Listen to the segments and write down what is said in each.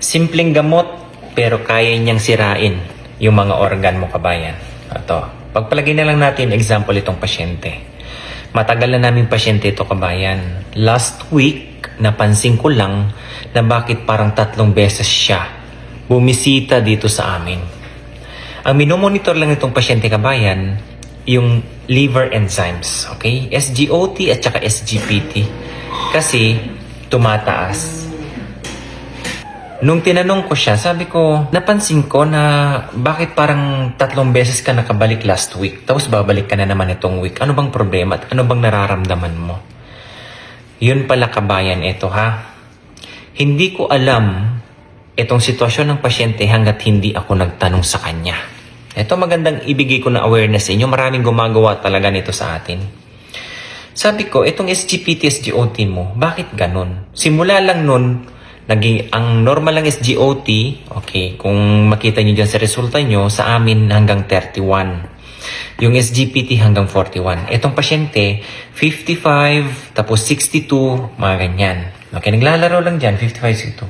Simpleng gamot, pero kaya niyang sirain yung mga organ mo, kabayan. Ito, pagpalagay na lang natin example itong pasyente. Matagal na naming pasyente ito, kabayan. Last week, napansin ko lang na bakit parang 3 beses siya bumisita dito sa amin. Ang minomonitor lang itong pasyente, kabayan, yung liver enzymes, okay? SGOT at saka SGPT. Kasi tumataas. Nung tinanong ko siya, sabi ko, napansin ko na bakit parang 3 beses ka nakabalik last week, tapos babalik ka na naman itong week. Ano bang problema at ano bang nararamdaman mo? Yun pala, kabayan, ito ha. Hindi ko alam itong sitwasyon ng pasyente hanggat hindi ako nagtanong sa kanya. Ito magandang ibigay ko na awareness sa inyo. Maraming gumagawa talaga nito sa atin. Sabi ko, itong SGPT, SGOT mo, bakit ganun? Simula lang nun, ang normal lang SGOT, okay, kung makita nyo dyan sa resulta nyo, sa amin hanggang 31. Yung SGPT hanggang 41. Itong pasyente, 55, tapos 62, mga ganyan. Okay, naglalaro lang dyan, 55,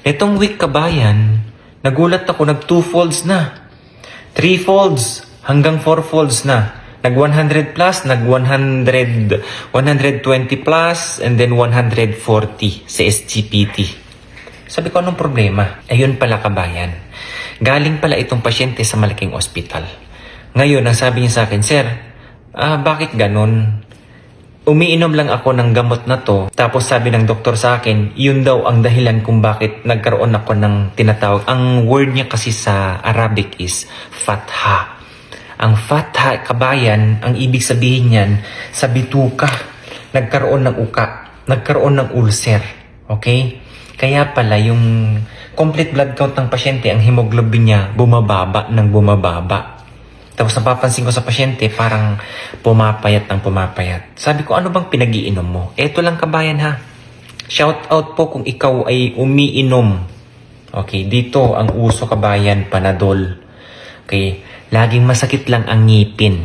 62. Itong week, kabayan, nagulat ako, nag 2 folds na. 3 folds hanggang 4 folds na. Nag 100 plus, nag 100, 120 plus, and then 140 sa SGPT. Sabi ko, anong problema? Ayun pala, kabayan. Galing pala itong pasyente sa malaking ospital. Ngayon, ang sabi niya sa akin, Sir, bakit ganun? Umiinom lang ako ng gamot na to. Tapos sabi ng doktor sa akin, yun daw ang dahilan kung bakit nagkaroon ako ng tinatawag. Ang word niya kasi sa Arabic is fatha. Ang fatha, kabayan, ang ibig sabihin niyan, sa bituka, nagkaroon ng uka, nagkaroon ng ulcer. Okay? Kaya pala yung complete blood count ng pasyente, ang hemoglobin niya bumababa ng bumababa. Tapos napapansin ko sa pasyente, parang pumapayat ng pumapayat. Sabi ko, ano bang pinag-iinom mo? Eto lang, kabayan ha. Shout out po kung ikaw ay umiinom. Okay, dito ang uso, kabayan, Panadol. Okay, laging masakit lang ang ngipin.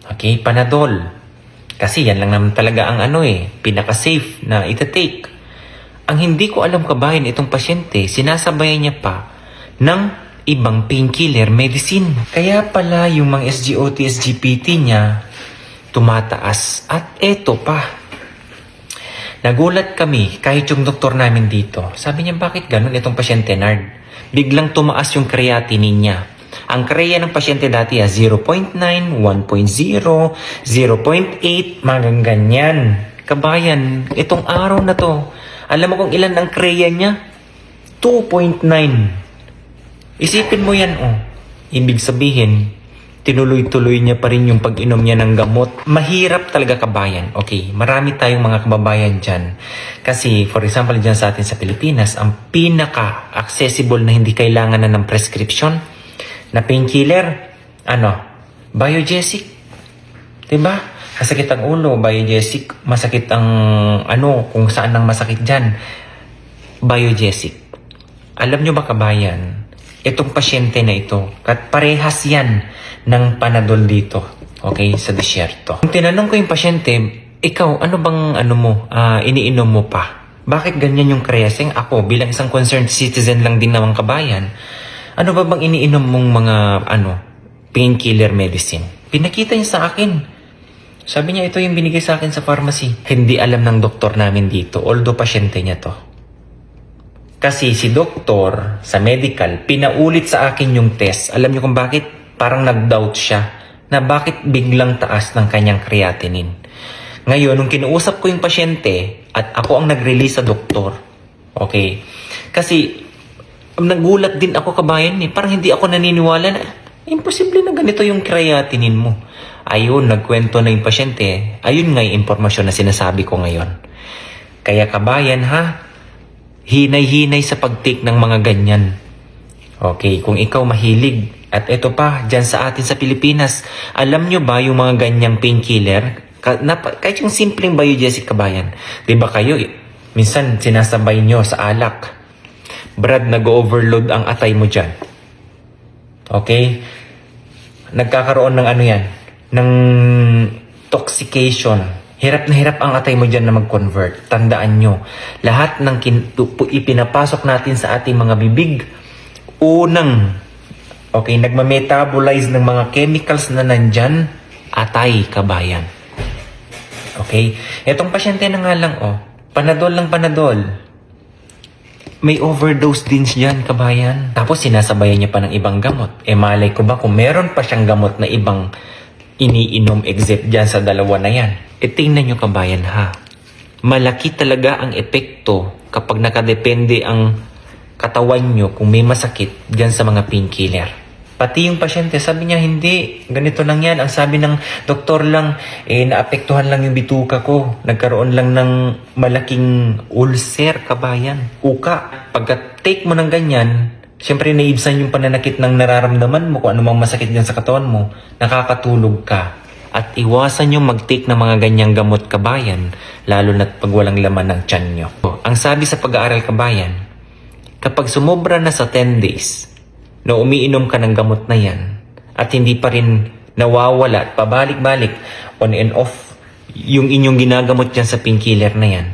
Okay, Panadol. Kasi yan lang naman talaga ang pinaka-safe na ita-take. Ang hindi ko alam, kabayan, itong pasyente, sinasabayan niya pa ng ibang painkiller medicine. Kaya pala yung mga SGOT, SGPT niya tumataas. At eto pa, nagulat kami kahit yung doktor namin dito. Sabi niya, bakit ganun itong pasyente, Nard? Biglang tumaas yung creatinine niya. Ang kreya ng pasyente dati 0.9, 1.0, 0.8, mga ganyan. Kabayan, itong araw na to, alam mo kung ilan ang kreya niya? 2.9. Isipin mo yan, Ibig sabihin, tinuloy-tuloy niya pa rin yung pag-inom niya ng gamot. Mahirap talaga, kabayan. Okay, marami tayong mga kababayan dyan. Kasi, for example, dyan sa atin sa Pilipinas, ang pinaka-accessible na hindi kailangan na ng prescription na painkiller, Biogesic. Diba? Masakit ang ulo, Biogesic. Masakit ang, kung saan ang masakit dyan. Biogesic. Alam nyo ba, kabayan, itong pasyente na ito, at parehas yan ng Panadol dito, okay, sa disyerto. Kung tinanong ko yung pasyente, ikaw, ano bang iniinom mo pa? Bakit ganyan yung kreasing? Ako, bilang isang concerned citizen lang din naman, kabayan, ano ba bang iniinom mong mga, painkiller medicine? Pinakita niya sa akin. Sabi niya, ito yung binigay sa akin sa pharmacy. Hindi alam ng doktor namin dito, although pasyente niya to. Kasi si doktor sa medical, pinaulit sa akin yung test. Alam niyo kung bakit? Parang nag-doubt siya na bakit biglang taas ng kanyang creatinine. Ngayon, nung kinuusap ko yung pasyente at ako ang nag-release sa doktor, okay, kasi nagulat din ako, kabayan, parang hindi ako naniniwala na imposible na ganito yung creatinine mo. Ayun, nagkwento na yung pasyente. Ayun nga yung impormasyon na sinasabi ko ngayon. Kaya, kabayan, hinay-hinay sa pag-take ng mga ganyan. Okay, kung ikaw mahilig, at ito pa, dyan sa atin sa Pilipinas, alam nyo ba yung mga ganyang painkiller? Kahit yung simpleng Biogesic, kabayan. Diba kayo, minsan sinasabay nyo sa alak. Brad, nag-overload ang atay mo dyan. Okay? Nagkakaroon ng ng toxication. Hirap na hirap ang atay mo dyan na mag-convert. Tandaan nyo, lahat ng ipinapasok natin sa ating mga bibig, nagmametabolize ng mga chemicals na nandyan, atay, kabayan. Okay? Etong pasyente na nga lang, panadol lang panadol. May overdose din dyan, kabayan. Tapos sinasabayan niya pa ng ibang gamot. Malay ko ba kung meron pa siyang gamot na ibang iniinom except dyan sa dalawa na yan. Tingnan nyo, kabayan, ha. Malaki talaga ang epekto kapag nakadepende ang katawan nyo kung may masakit dyan sa mga painkiller. Pati yung pasyente, sabi niya, hindi, ganito lang yan. Ang sabi ng doktor lang, naapektuhan lang yung bituka ko. Nagkaroon lang ng malaking ulcer, kabayan. Uka. Pagka-take mo ng ganyan, siyempre naibsan yung pananakit ng nararamdaman mo kung anumang masakit dyan sa katawan mo, nakakatulog ka. At iwasan yung mag-take ng mga ganyang gamot, kabayan, lalo na't pag walang laman ng tiyan nyo. Ang sabi sa pag-aaral, kabayan, kapag sumobra na sa 10 days, na umiinom ka ng gamot na yan, at hindi pa rin nawawala at pabalik-balik, on and off, yung inyong ginagamot dyan sa painkiller na yan,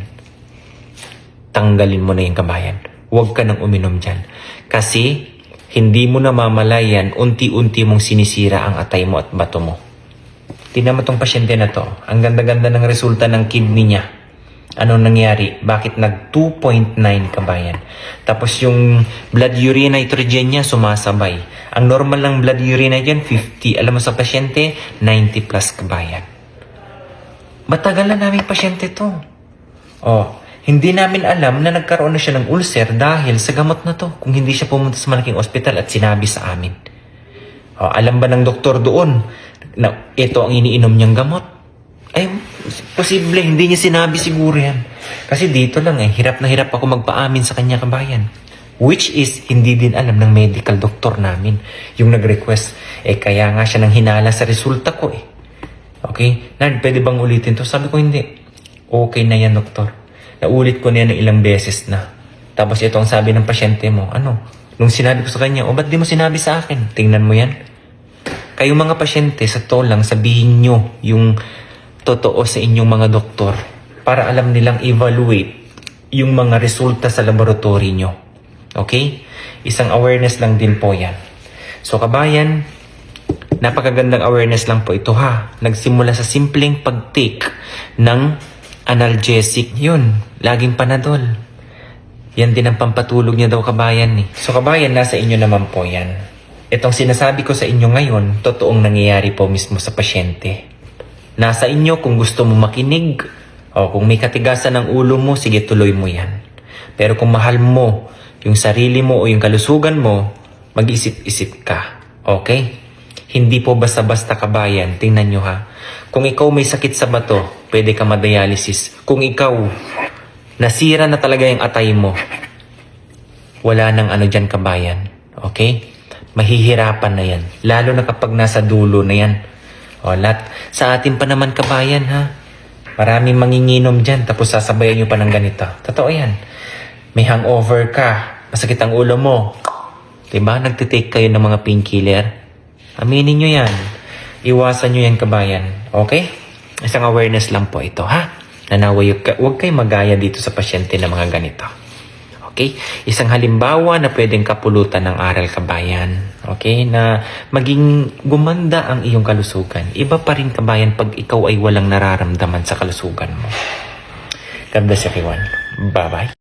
tanggalin mo na yung, kabayan. Huwag ka nang uminom dyan. Kasi, hindi mo na mamalayan, unti-unti mong sinisira ang atay mo at bato mo. Tingnan mo tong pasyente na to. Ang ganda-ganda ng resulta ng kidney niya. Anong nangyari? Bakit nag 2.9, kabayan? Tapos yung blood urea nitrogen niya sumasabay. Ang normal ng blood urea nitrogen 50. Alam mo sa pasyente, 90 plus, kabayan. Matagal na naming pasyente to. Hindi namin alam na nagkaroon na siya ng ulcer dahil sa gamot na to. Kung hindi siya pumunta sa malaking ospital at sinabi sa amin. Alam ba ng doktor doon na ito ang iniinom niyang gamot? Ay, posible, hindi niya sinabi siguro yan. Kasi dito lang hirap na hirap ako magpaamin sa kanya, kabayan. Which is, hindi din alam ng medical doctor namin. Yung nag-request, kaya nga siya nang hinala sa resulta ko Okay? Nard, pwede bang ulitin to? Sabi ko, hindi. Okay na yan, doktor. Naulit ko na yan ng ilang beses na. Tapos ito ang sabi ng pasyente mo, nung sinabi ko sa kanya, ba't di mo sinabi sa akin? Tingnan mo yan. Kayong mga pasyente, sa to lang, sabihin nyo yung totoo sa inyong mga doktor para alam nilang evaluate yung mga resulta sa laboratory nyo. Okay? Isang awareness lang din po yan. So, kabayan, napakagandang awareness lang po ito, ha. Nagsimula sa simpleng pag-take ng analgesic. Yun, laging panadol. Yan din ang pampatulog niya daw, kabayan. So, kabayan, nasa inyo naman po yan. Itong sinasabi ko sa inyo ngayon, totoong nangyayari po mismo sa pasyente. Nasa inyo kung gusto mo makinig, kung may katigasan ng ulo mo, sige, tuloy mo yan. Pero kung mahal mo yung sarili mo o yung kalusugan mo, mag-isip-isip ka. Okay? Hindi po basta-basta, kabayan. Tingnan nyo, ha. Kung ikaw may sakit sa bato, pwede ka ma-dialysis. Kung ikaw, nasira na talaga yung atay mo, wala nang dyan, kabayan. Okay? Mahihirapan na yan. Lalo na kapag nasa dulo na yan. Sa atin pa naman, kabayan, ha. Maraming manginginom dyan, tapos sasabayan nyo pa ng ganito. Totoo yan. May hangover ka, masakit ang ulo mo. Diba? Nagtitake kayo ng mga painkiller. Aminin nyo yan. Iwasan nyo yan, kabayan. Okay? Isang awareness lang po ito, ha. Nanaway, huwag kayo magaya dito sa pasyente ng mga ganito. Okay? Isang halimbawa na pwedeng kapulutan ng aral, kabayan. Okay? Na maging gumanda ang iyong kalusugan. Iba pa rin, kabayan, pag ikaw ay walang nararamdaman sa kalusugan mo. God bless everyone. Bye-bye.